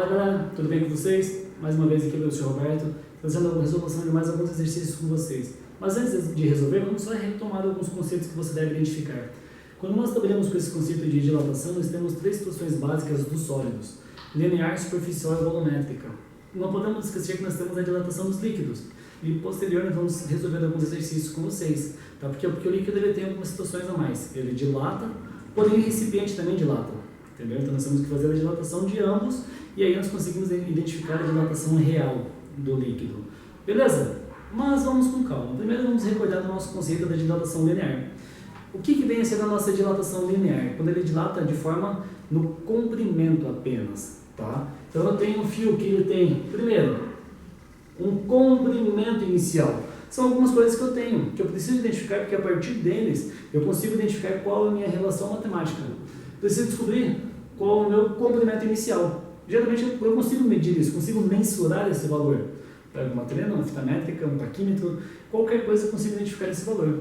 Fala galera, tudo bem com vocês? Mais uma vez aqui é o Sr. Roberto, trazendo a resolução de mais alguns exercícios com vocês. Mas antes de resolver, vamos só retomar alguns conceitos que você deve identificar. Quando nós trabalhamos com esse conceito de dilatação, nós temos três situações básicas dos sólidos: linear, superficial e volumétrica. Não podemos esquecer que nós temos a dilatação dos líquidos. E posterior nós vamos resolver alguns exercícios com vocês, tá? Porque o líquido ele tem algumas situações a mais. Ele dilata, porém o recipiente também dilata, entendeu? Então nós temos que fazer a dilatação de ambos e aí nós conseguimos identificar a dilatação real do líquido. Beleza? Mas vamos com calma. Primeiro vamos recordar do nosso conceito da dilatação linear. O que vem a ser a nossa dilatação linear? Quando ele dilata de forma no comprimento apenas, tá? Então eu tenho um fio que ele tem, primeiro, um comprimento inicial. São algumas coisas que eu tenho, que eu preciso identificar, porque a partir deles eu consigo identificar qual é a minha relação matemática. Preciso descobrir qual é o meu comprimento inicial. Geralmente eu consigo medir isso, consigo mensurar esse valor. Pego uma trena, uma fita métrica, um taquímetro, qualquer coisa eu consigo identificar esse valor.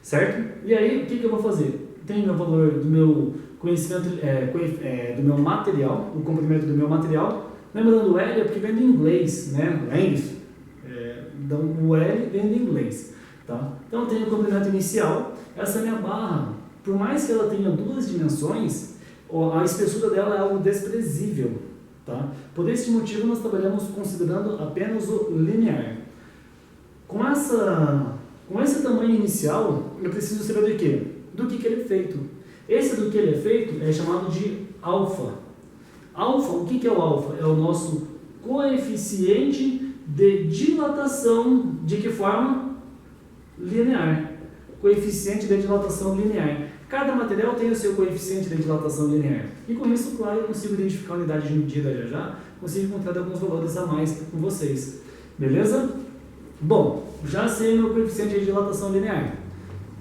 Certo? E aí, o que eu vou fazer? Tenho o valor do meu conhecimento, do meu material, o comprimento do meu material. Lembrando, o L é porque vem do inglês, né? Length. Então, o L vem do inglês. Tá? Então, eu tenho o comprimento inicial. Essa minha barra, por mais que ela tenha duas dimensões, a espessura dela é algo desprezível. Tá? Por esse motivo, nós trabalhamos considerando apenas o linear. Com esse tamanho inicial, eu preciso saber do quê? Do que ele é feito. Esse do que ele é feito é chamado de alfa. Alfa, o que é o alfa? É o nosso coeficiente de dilatação, de que forma? Linear. Coeficiente de dilatação linear. Cada material tem o seu coeficiente de dilatação linear. E com isso, claro, eu consigo identificar a unidade de medida já, consigo encontrar alguns valores a mais com vocês. Beleza? Bom, já sei meu coeficiente de dilatação linear.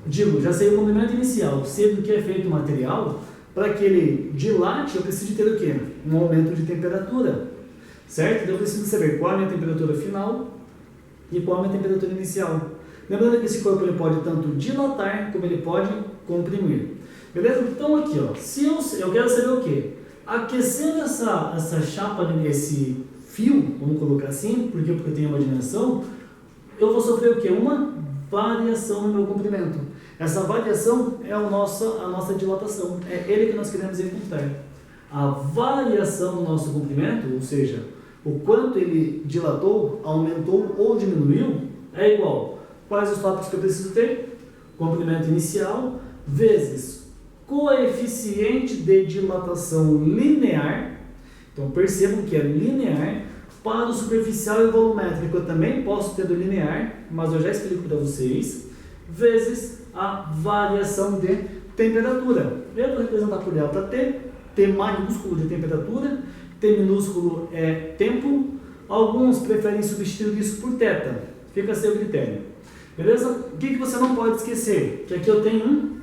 Já sei o comprimento inicial, sei do que é feito o material. Para que ele dilate, eu preciso ter o quê? Um aumento de temperatura, certo? Então eu preciso saber qual é a minha temperatura final e qual é a minha temperatura inicial. Lembrando que esse corpo ele pode tanto dilatar como ele pode comprimir. Beleza? Então aqui, ó, se eu quero saber o quê? Aquecendo essa chapa, esse fio, vamos colocar assim, porque eu tenho uma dimensão, eu vou sofrer o quê? Uma variação no meu comprimento. Essa variação é a nossa dilatação, é ele que nós queremos encontrar. A variação do nosso comprimento, ou seja, o quanto ele dilatou, aumentou ou diminuiu, é igual. Quais os tópicos que eu preciso ter? Comprimento inicial vezes coeficiente de dilatação linear. Então percebam que é linear. Para o superficial e volumétrico eu também posso ter do linear, mas eu já explico para vocês, vezes a variação de temperatura. Eu vou representar por delta T, T maiúsculo de temperatura, T minúsculo é tempo. Alguns preferem substituir isso por θ, fica a seu critério. Beleza? O que você não pode esquecer? Que aqui eu tenho um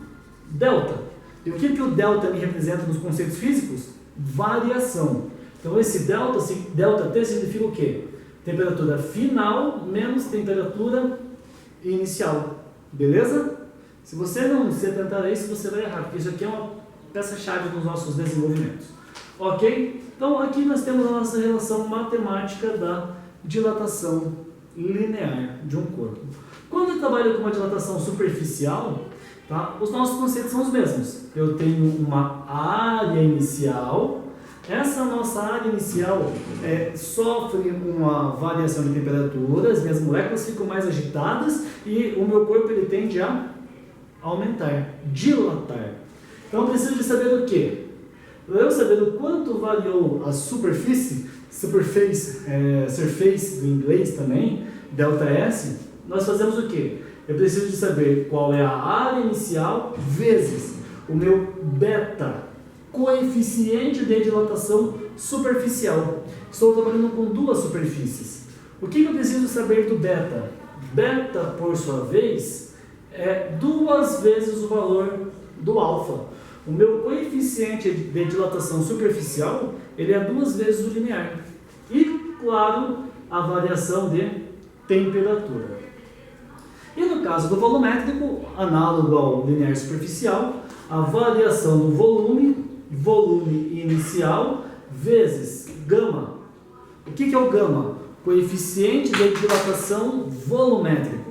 delta. E o que o delta me representa nos conceitos físicos? Variação. Então esse delta T significa o quê? Temperatura final menos temperatura inicial. Beleza? Se você não se atentar a isso, você vai errar, porque isso aqui é uma peça-chave dos nossos desenvolvimentos. Ok? Então aqui nós temos a nossa relação matemática da dilatação linear de um corpo. Quando eu trabalho com uma dilatação superficial, tá, os nossos conceitos são os mesmos. Eu tenho uma área inicial. Essa nossa área inicial sofre uma variação de temperatura, as minhas moléculas ficam mais agitadas e o meu corpo ele tende a aumentar, dilatar. Então eu preciso de saber o quê? Para eu saber o quanto variou a surface do inglês também, ΔS, nós fazemos o quê? Eu preciso de saber qual é a área inicial vezes o meu beta, coeficiente de dilatação superficial. Estou trabalhando com duas superfícies. O que eu preciso saber do beta? Beta, por sua vez, é 2 vezes o valor do alfa. O meu coeficiente de dilatação superficial, ele é 2 vezes o linear. E, claro, a variação de temperatura. E no caso do volumétrico, análogo ao linear superficial, a variação do volume inicial vezes gama. O que é o gama? Coeficiente de dilatação volumétrico.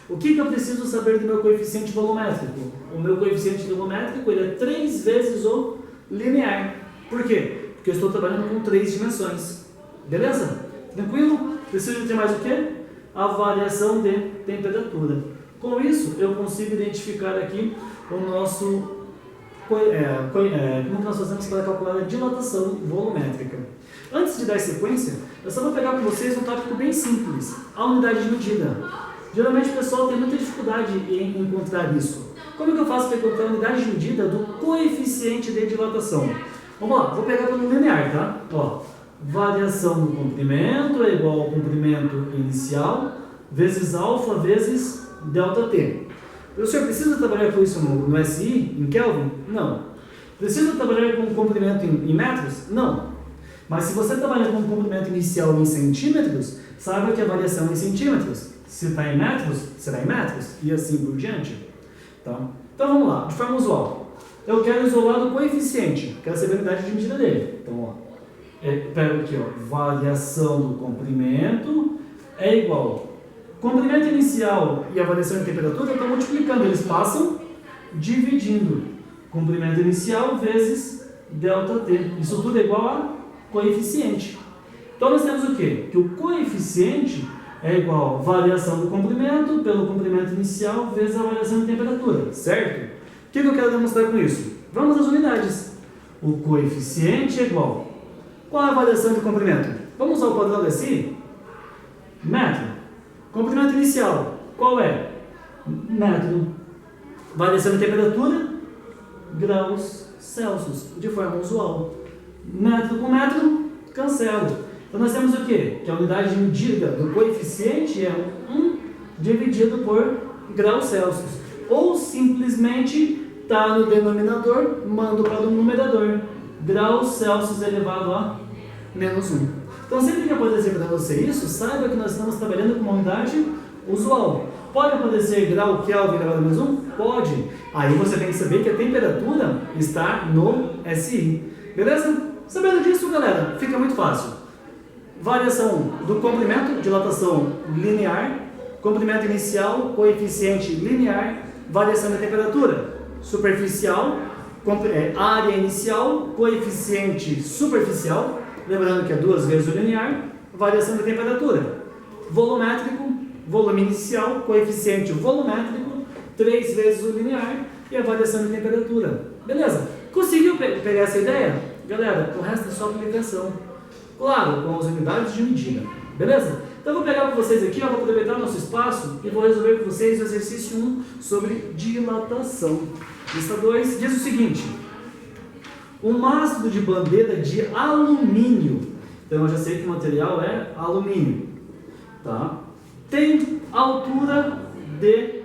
O que eu preciso saber do meu coeficiente volumétrico? O meu coeficiente volumétrico ele é 3 vezes o linear. Por quê? Porque eu estou trabalhando com 3 dimensões. Beleza? Tranquilo? Preciso ter mais o quê? A variação de temperatura. Com isso, eu consigo identificar aqui o nosso... como que nós fazemos para calcular a dilatação volumétrica. Antes de dar sequência, eu só vou pegar com vocês um tópico bem simples, a unidade de medida. Geralmente o pessoal tem muita dificuldade em encontrar isso. Como que eu faço para encontrar a unidade de medida do coeficiente de dilatação? Vamos lá, vou pegar pelo linear, tá? Ó, variação do comprimento é igual ao comprimento inicial vezes alfa vezes ΔT. Professor, precisa trabalhar com isso no SI, em Kelvin? Não. Precisa trabalhar com o comprimento em metros? Não. Mas se você trabalhar com o comprimento inicial em centímetros, saiba que a variação é em centímetros. Se está em metros, será em metros. E assim por diante. Tá? Então vamos lá, de forma usual. Eu quero isolar o coeficiente, quero saber a unidade de medida dele. Então, ó, pego aqui, ó, variação do comprimento é igual. Comprimento inicial e a variação de temperatura estão multiplicando, eles passam dividindo. Comprimento inicial vezes ΔT. Isso tudo é igual a coeficiente. Então nós temos o quê? Que o coeficiente é igual a variação do comprimento pelo comprimento inicial vezes a variação de temperatura, certo? O que eu quero demonstrar com isso? Vamos às unidades. O coeficiente é igual. Qual é a variação de comprimento? Vamos usar o padrão da SI? Metro. Comprimento inicial, qual é? Metro. Variação de temperatura? Graus Celsius, de forma usual. Metro com metro, cancelo. Então nós temos o quê? Que a unidade de medida do coeficiente é 1 dividido por graus Celsius. Ou simplesmente está no denominador, mando para o numerador. Graus Celsius elevado a menos 1. Então sempre que aparecer para você isso, saiba que nós estamos trabalhando com uma unidade usual. Pode aparecer grau Kelvin elevado a menos 1? Pode. Aí você tem que saber que a temperatura está no SI. Beleza? Sabendo disso, galera, fica muito fácil. Variação do comprimento, dilatação linear, comprimento inicial, coeficiente linear, variação da temperatura, superficial, área inicial, coeficiente superficial, lembrando que é 2 vezes o linear, variação da temperatura, volumétrico, volume inicial, coeficiente volumétrico, 3 vezes o linear e a variação de temperatura. Beleza? Conseguiu pegar essa ideia? Galera, o resto é só aplicação. Claro, com as unidades de medida. Beleza? Então eu vou pegar com vocês aqui, vou aproveitar o nosso espaço e vou resolver com vocês o exercício 1 sobre dilatação. Lista 2 diz o seguinte: um mastro de bandeira de alumínio, então eu já sei que o material é alumínio, tá? Tem altura de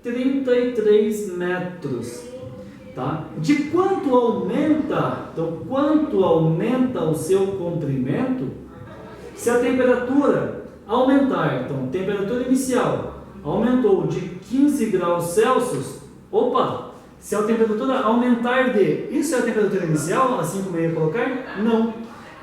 33 metros. Tá? De quanto aumenta, então quanto aumenta o seu comprimento se a temperatura aumentar? Então, temperatura inicial aumentou de 15 graus Celsius. Opa! Se a temperatura aumentar de... Isso é a temperatura inicial, assim como eu ia colocar? Não.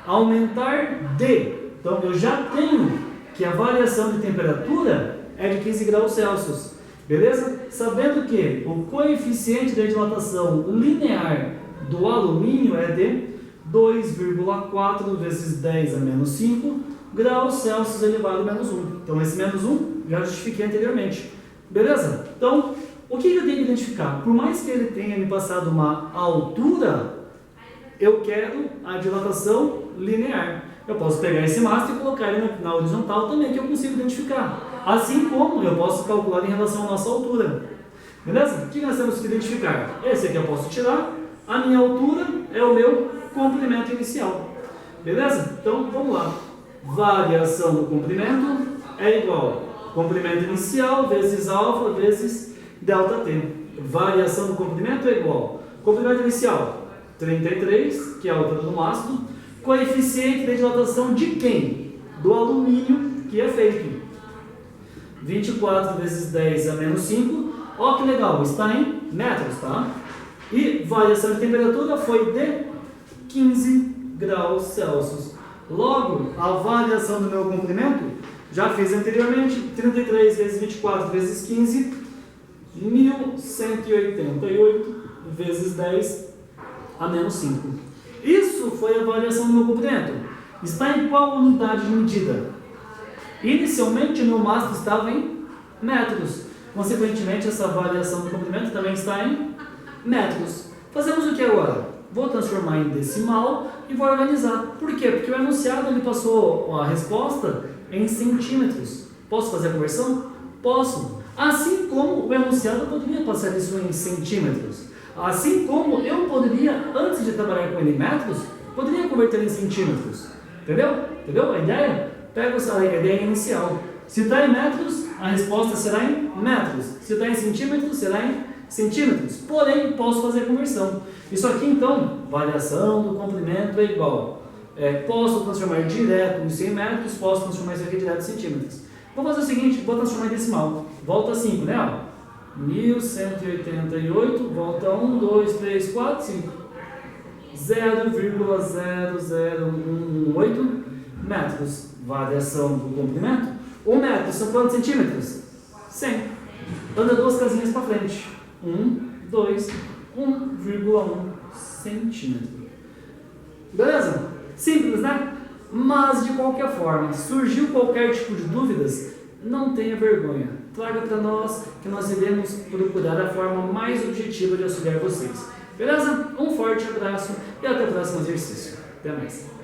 Aumentar de... Então, eu já tenho que a variação de temperatura é de 15 graus Celsius. Beleza? Sabendo que o coeficiente de dilatação linear do alumínio é de 2,4 vezes 10 a menos 5 graus Celsius elevado a menos 1. Então, esse menos 1 já justifiquei anteriormente. Beleza? Então, o que eu tenho que identificar? Por mais que ele tenha me passado uma altura, eu quero a dilatação linear. Eu posso pegar esse mastro e colocar ele na horizontal também, que eu consigo identificar. Assim como eu posso calcular em relação à nossa altura. Beleza? O que nós temos que identificar? Esse aqui eu posso tirar. A minha altura é o meu comprimento inicial. Beleza? Então, vamos lá. Variação do comprimento é igual a comprimento inicial vezes alfa vezes ΔT. Variação do comprimento é igual a comprimento inicial, 33, que é a altura do mastro. Coeficiente de dilatação de quem? Do alumínio que é feito. 24 vezes 10 a menos 5. Ó que legal, está em metros, tá? E variação de temperatura foi de 15 graus Celsius. Logo, a variação do meu comprimento, já fiz anteriormente, 33 vezes 24 vezes 15, 1188 vezes 10 a menos 5. Isso foi a variação do meu comprimento. Está em qual unidade de medida? Inicialmente, o meu mastro estava em metros. Consequentemente, essa variação do comprimento também está em metros. Fazemos o que agora? Vou transformar em decimal e vou organizar. Por quê? Porque o enunciado ele passou a resposta em centímetros. Posso fazer a conversão? Posso. Assim como o enunciado poderia passar isso em centímetros. Assim como eu poderia, antes de trabalhar com ele em metros, poderia converter em centímetros. Entendeu? Entendeu a ideia? Pega a ideia inicial. Se está em metros, a resposta será em metros. Se está em centímetros, será em centímetros. Porém, posso fazer a conversão. Isso aqui, então, variação do comprimento é igual. Posso transformar direto isso em metros, posso transformar isso aqui direto em centímetros. Vou fazer o seguinte, vou transformar em decimal. Volta 5, né? 1188, volta 1, 2, 3, 4, 5. 0,0018 metros. Variação do comprimento. 1 metro são quantos centímetros? 100. Anda 2 casinhas para frente. 1, 2, 1,1 centímetro. Beleza? Simples, né? Mas de qualquer forma, surgiu qualquer tipo de dúvidas, não tenha vergonha. Traga para nós que nós iremos procurar a forma mais objetiva de auxiliar vocês. Beleza? Um forte abraço e até o próximo exercício. Até mais.